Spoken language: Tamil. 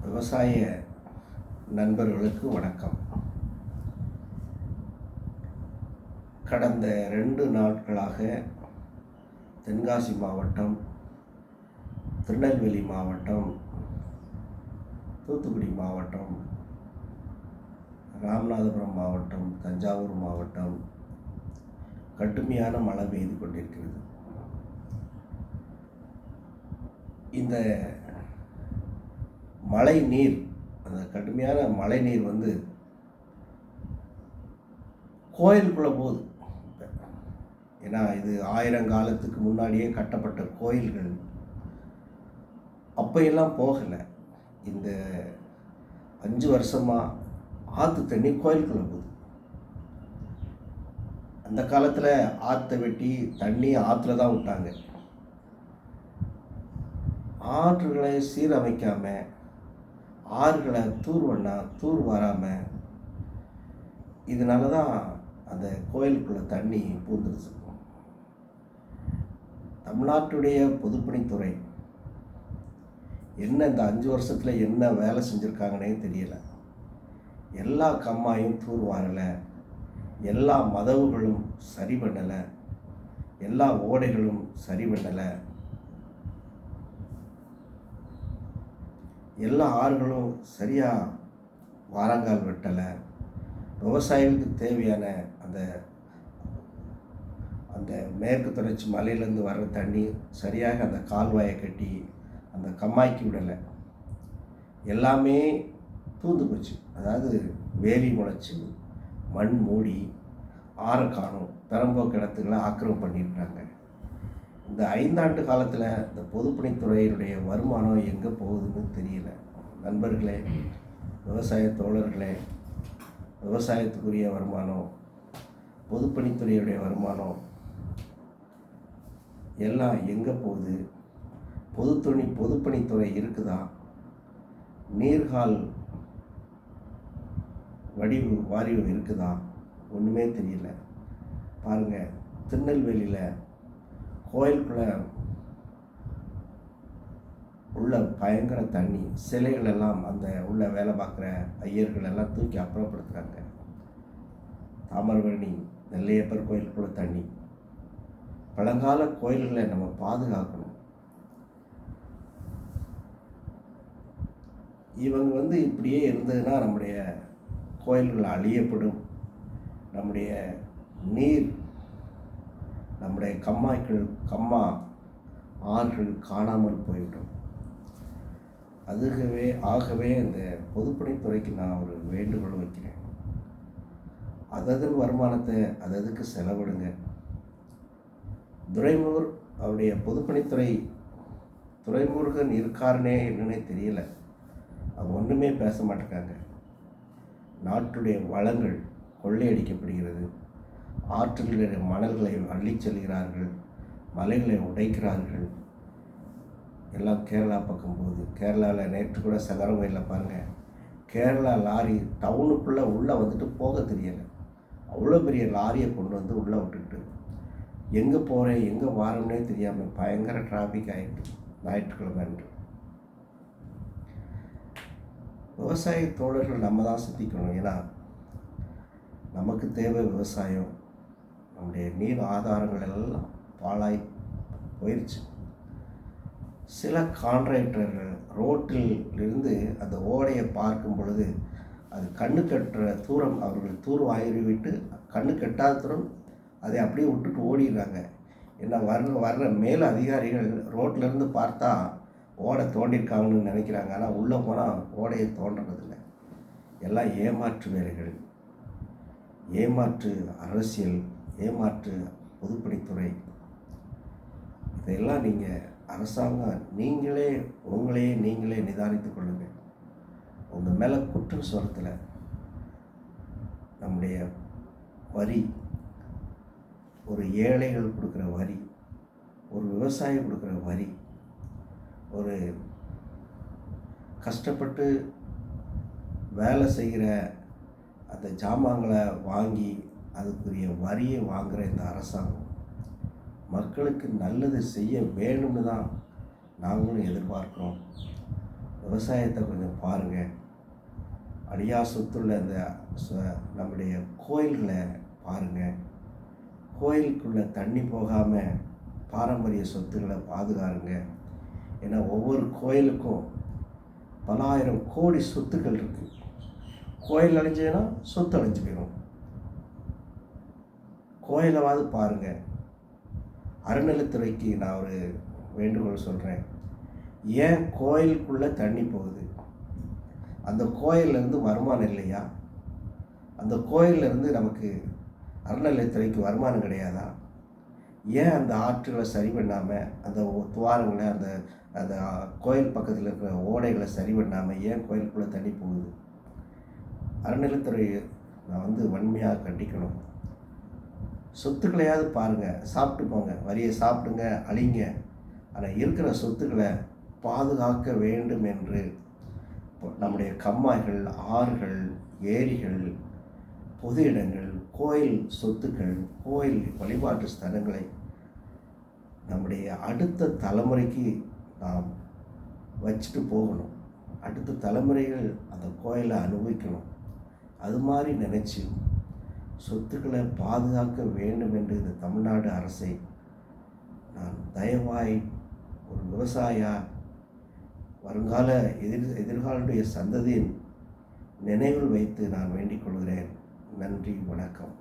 விவசாய நண்பர்களுக்கு வணக்கம். கடந்த 2 நாட்களாக தென்காசி மாவட்டம், திருநெல்வேலி மாவட்டம், தூத்துக்குடி மாவட்டம், ராமநாதபுரம் மாவட்டம், தஞ்சாவூர் மாவட்டம் கடுமையான மழை பெய்து கொண்டிருக்கிறது. இந்த மழை நீர், அந்த கடுமையான மழை நீர் கோயிலுக்குள்ளே போகுது. ஏன்னா இது 1000 காலத்துக்கு முன்னாடியே கட்டப்பட்ட கோயில்கள். அப்பையெல்லாம் போகலை. இந்த 5 வருஷமாக ஆற்று தண்ணி கோயிலுக்குள்ளே போகுது. அந்த காலத்தில் ஆற்றை வெட்டி தண்ணி ஆற்றுல தான் விட்டாங்க. ஆற்றுகளை சீரமைக்காமல், ஆறுகளை தூர் வராமல், இதனால தான் அந்த கோயிலுக்குள்ளே தண்ணி பூந்துருச்சு. தமிழ்நாட்டுடைய பொதுப்பணித்துறை என்ன இந்த 5 வருஷத்தில் என்ன வேலை செஞ்சுருக்காங்கன்னே தெரியலை. எல்லா கம்மாயும் தூர் வாரலை, எல்லா மதவுகளும் சரி பண்ணலை, எல்லா ஓடைகளும் சரி பண்ணலை, எல்லா ஆறுகளும் சரியாக வாரங்கால் வெட்டலை. விவசாயிகளுக்கு தேவையான அந்த மேற்கு தொடர்ச்சி மலையிலேருந்து வர்ற தண்ணி சரியாக அந்த கால்வாயை கட்டி அந்த கம்மாய்க்கு விடலை. எல்லாமே தூந்து போச்சு. அதாவது வேலி முளைச்சி மண் மூடி ஆறை காணும், பெரம்போக்கு இடத்துக்களை ஆக்கிரமிப்பு பண்ணியிருக்காங்க. இந்த 5 ஆண்டு காலத்தில் இந்த பொதுப்பணித்துறையினுடைய வருமானம் எங்கே போகுதுன்னு தெரியல. நண்பர்களே, விவசாய தோழர்களே, விவசாயத்துக்குரிய வருமானம், பொதுப்பணித்துறையுடைய வருமானம் எல்லாம் எங்கே போகுது? பொதுப்பணித்துறை இருக்குதா? நீர்கால் வாரியம் இருக்குதா? ஒன்றுமே தெரியல. பாருங்கள், திருநெல்வேலியில் கோயிலுக்குள்ளே உள்ள பயங்கர தண்ணி, சிலைகள் எல்லாம் அந்த உள்ள வேலை பார்க்குற ஐயர்கள் எல்லாம் தூக்கி அப்புறப்படுத்துகிறாங்க. தாமிரபரணி நெல்லையப்பர் கோயிலுக்குள்ள தண்ணி. பழங்கால கோயில்களை நம்ம பாதுகாக்கணும். இவங்க இப்படியே இருந்ததுன்னா நம்முடைய கோயில்கள் அழியப்படும். நம்முடைய நீர், நம்முடைய கம்மா ஆறுகள் காணாமல் போய்விடும். ஆகவே இந்த பொதுப்பணித்துறைக்கு நான் ஒரு வேண்டுகோள் வைக்கிறேன். அதன் வருமானத்தை அதுக்கு செலவிடுங்க. துரைமுருகன் அவருடைய பொதுப்பணித்துறை துரைமுருகன் இருக்காருனே என்னன்னே தெரியல. அவங்க ஒன்றுமே பேச மாட்டேங்காங்க. நாட்டுடைய வளங்கள் கொள்ளையடிக்கப்படுகிறது. ஆற்றுகளுடைய மணல்களை அள்ளி செல்கிறார்கள், மலைகளை உடைக்கிறார்கள். எல்லாம் கேரளா பக்கம் போகுது. கேரளாவில் நேற்று கூட சங்கரங்கோயிலில் பாருங்கள், கேரளா லாரி டவுனுக்குள்ளே உள்ளே போக தெரியலை. அவ்வளோ பெரிய லாரியை கொண்டு உள்ளே விட்டுக்கிட்டு எங்கே போகிறேன் எங்கே வாரோம்னே தெரியாமல் பயங்கர டிராஃபிக் ஆகிட்டு ஞாயிற்றுக்கிழமை அன்று. விவசாய தோழர்கள் நம்ம தான் சிந்திக்கணும். ஏன்னா நமக்கு தேவை விவசாயம். நம்முடைய நீர் ஆதாரங்கள் எல்லாம் பாழாய் போயிடுச்சு. சில கான்ட்ராக்டர்கள் ரோட்டில் இருந்து அந்த ஓடையை பார்க்கும் பொழுது அது கண்ணு கட்டுற தூரம் அவர்கள் தூர் வாங்கிவிட்டு கண்ணு கட்டாத தூரம் அதை அப்படியே விட்டுட்டு ஓடிடுறாங்க. ஏன்னா வர்ற மேல் அதிகாரிகள் ரோட்டிலேருந்து பார்த்தா ஓடை தோண்டியிருக்காங்கன்னு நினைக்கிறாங்க. ஆனால் உள்ளே போனால் ஓடையை தோன்றதில்லை. எல்லாம் ஏமாற்று வேலைகள், ஏமாற்று அரசியல், ஏமாற்று பொதுப்பணித்துறை. இதெல்லாம் நீங்கள் அரசாங்கம் நீங்களே நிதானித்து கொள்ளுங்கள். உங்கள் மேலே குற்றம் சுரத்தில் நம்முடைய வரி, ஒரு ஏழைகள் கொடுக்குற வரி, ஒரு விவசாயி கொடுக்குற வரி, ஒரு கஷ்டப்பட்டு வேலை செய்கிற அந்த ஜாமான்களை வாங்கி அதுக்குரிய வரியை வாங்குகிற இந்த அரசாங்கம் மக்களுக்கு நல்லது செய்ய வேணும்னு தான் நாங்களும் எதிர்பார்க்குறோம். விவசாயத்தை கொஞ்சம் பாருங்கள். அழியா சொத்துள்ள அந்த நம்முடைய கோயில்களை பாருங்கள். கோயிலுக்குள்ளே தண்ணி போகாமல் பாரம்பரிய சொத்துக்களை பாதுகாருங்க. ஏன்னா ஒவ்வொரு கோயிலுக்கும் பல ஆயிரம் கோடி சொத்துக்கள் இருக்குது. கோயில் அழிஞ்சதுன்னா சொத்து அழிஞ்சு போயிடும். கோயிலாவது பாருங்கள். அறநிலைத்துறைக்கு நான் ஒரு வேண்டுகோள் சொல்கிறேன். ஏன் கோயிலுக்குள்ளே தண்ணி போகுது? அந்த கோயிலேருந்து வருமானம் இல்லையா? அந்த கோயிலேருந்து நமக்கு அறநிலைத்துறைக்கு வருமானம் கிடையாதா? ஏன் அந்த ஆற்றுகளை சரி பண்ணாமல், அந்த துவாரங்களை, அந்த அந்த கோயில் பக்கத்தில் இருக்கிற ஓடைகளை சரி பண்ணாமல் ஏன் கோயிலுக்குள்ளே தண்ணி போகுது? அறநிலைத்துறை நான் வன்மையாக கண்டிக்கணும். சொத்துக்களையாவது பாருங்கள். சாப்பிட்டு போங்க, வரியை சாப்பிடுங்க, அழிங்க. ஆனால் இருக்கிற சொத்துக்களை பாதுகாக்க வேண்டும் என்று நம்முடைய கம்மாய்கள், ஆறுகள், ஏரிகள், பொது இடங்கள், கோயில் சொத்துக்கள், கோயில் வழிபாட்டு ஸ்தலங்களை நம்முடைய அடுத்த தலைமுறைக்கு நாம் வச்சுட்டு போகணும். அடுத்த தலைமுறைகள் அந்த கோயிலை அனுபவிக்கணும். அது மாதிரி நினச்சி சொத்துக்களை பாதுகாக்க வேண்டும் என்று இந்த தமிழ்நாடு அரசை நான் தயவாய் ஒரு விவசாயியா வருங்கால எதிர்காலுடைய சந்ததியின் நினைவில் வைத்து நான் வேண்டிக் கொள்கிறேன். நன்றி, வணக்கம்.